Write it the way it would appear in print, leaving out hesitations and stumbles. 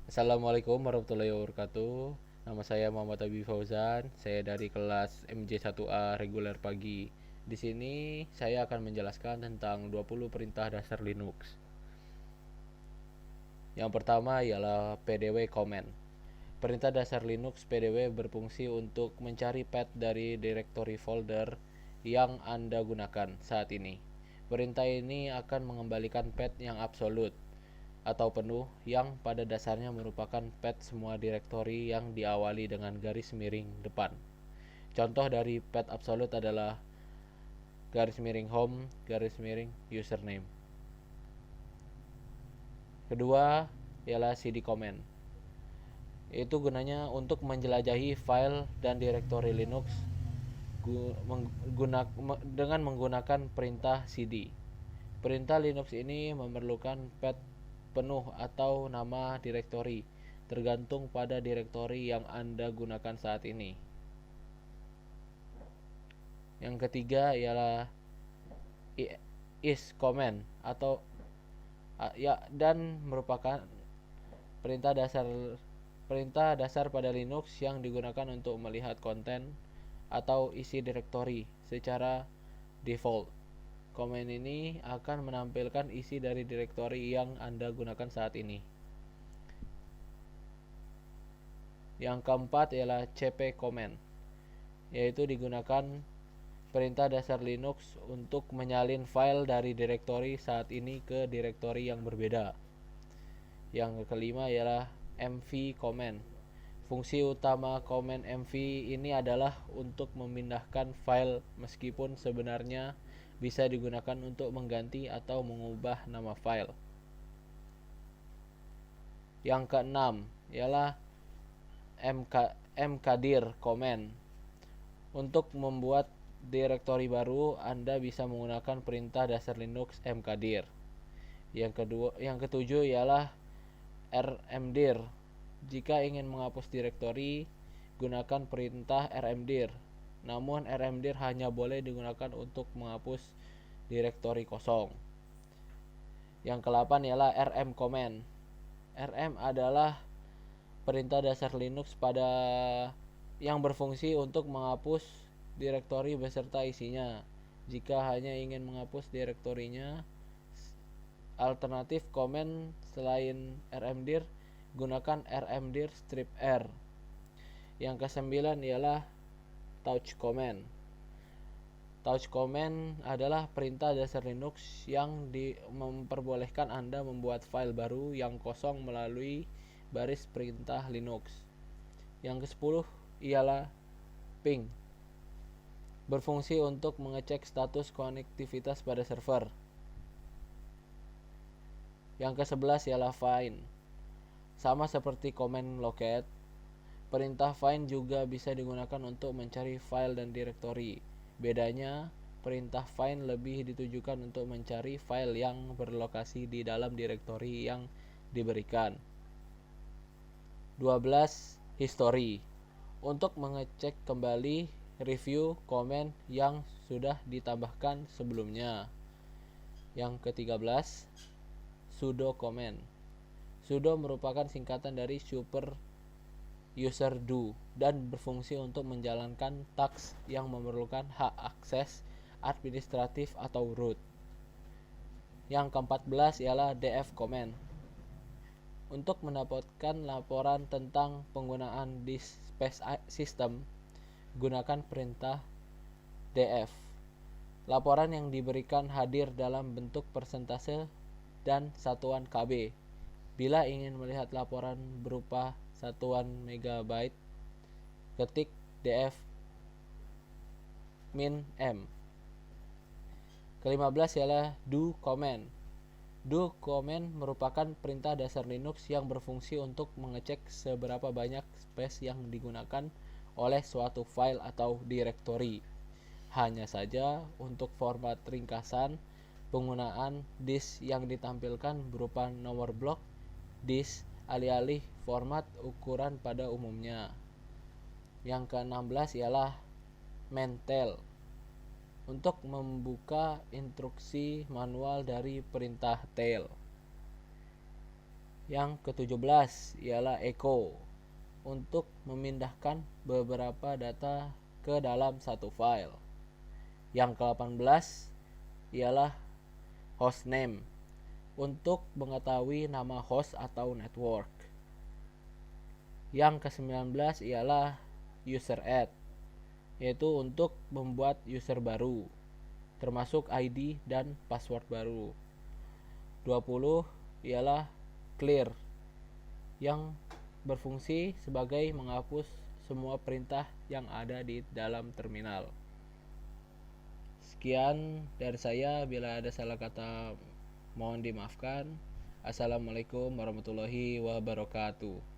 Assalamualaikum warahmatullahi wabarakatuh. Nama saya Muhammad Abi Fauzan. Saya dari kelas MJ1A reguler pagi. Di sini saya akan menjelaskan tentang 20 perintah dasar Linux. Yang pertama ialah pdw command. Perintah dasar Linux pdw berfungsi untuk mencari path dari direktori folder yang Anda gunakan saat ini. Perintah ini akan mengembalikan path yang absolut atau penuh yang pada dasarnya merupakan path semua direktori yang diawali dengan garis miring depan. Contoh dari path absolut adalah garis miring home, garis miring username. Kedua ialah cd command. Itu gunanya untuk menjelajahi file dan direktori Linux dengan menggunakan perintah cd. Perintah Linux ini memerlukan path penuh atau nama direktori, tergantung pada direktori yang Anda gunakan saat ini. Yang ketiga ialah is command atau dan merupakan perintah dasar pada Linux yang digunakan untuk melihat konten atau isi direktori secara default. Command ini akan menampilkan isi dari direktori yang Anda gunakan saat ini. Yang keempat ialah cp command, yaitu digunakan perintah dasar Linux untuk menyalin file dari direktori saat ini ke direktori yang berbeda. Yang kelima ialah mv command. Fungsi utama command mv ini adalah untuk memindahkan file, meskipun sebenarnya bisa digunakan untuk mengganti atau mengubah nama file. Yang keenam ialah mkdir command. Untuk membuat direktori baru, Anda bisa menggunakan perintah dasar Linux mkdir. Yang ketujuh ialah rmdir. Jika ingin menghapus direktori, gunakan perintah rmdir. Namun rmdir hanya boleh digunakan untuk menghapus direktori kosong. Yang ke-8 ialah rm command. Rm adalah perintah dasar Linux yang berfungsi untuk menghapus direktori beserta isinya. Jika hanya ingin menghapus direktorinya, alternatif command selain rmdir, gunakan rmdir strip r. Yang ke-9 ialah touch command. Touch command adalah perintah dasar Linux yang memperbolehkan Anda membuat file baru yang kosong melalui baris perintah Linux. Yang ke-10 ialah ping. Berfungsi untuk mengecek status konektivitas pada server. Yang ke-11 ialah find. Sama seperti command locate, perintah find juga bisa digunakan untuk mencari file dan direktori. Bedanya, perintah find lebih ditujukan untuk mencari file yang berlokasi di dalam direktori yang diberikan. 12. History. Untuk mengecek kembali review command yang sudah ditambahkan sebelumnya. Yang ke-13. Sudo command. Sudo merupakan singkatan dari super user do dan berfungsi untuk menjalankan task yang memerlukan hak akses administratif atau root. Yang ke-14 ialah df command. Untuk mendapatkan laporan tentang penggunaan disk space system, gunakan perintah df. Laporan yang diberikan hadir dalam bentuk persentase dan satuan KB. Bila ingin melihat laporan berupa satuan megabyte, ketik df min m. Ke-15 ialah do command. Do command merupakan perintah dasar Linux yang berfungsi untuk mengecek seberapa banyak space yang digunakan oleh suatu file atau direktori. Hanya saja untuk format ringkasan, penggunaan disk yang ditampilkan berupa nomor blok disk alih-alih format ukuran pada umumnya. Yang ke-16 ialah maintail. Untuk membuka instruksi manual dari perintah tail. Yang ke-17 ialah echo, untuk memindahkan beberapa data ke dalam satu file. Yang ke-18 ialah hostname, untuk mengetahui nama host atau network. Yang ke-19 ialah user add, yaitu untuk membuat user baru, termasuk ID dan password baru. 20 ialah clear, yang berfungsi sebagai menghapus semua perintah yang ada di dalam terminal. Sekian dari saya, bila ada salah kata mohon dimaafkan. Assalamualaikum warahmatullahi wabarakatuh.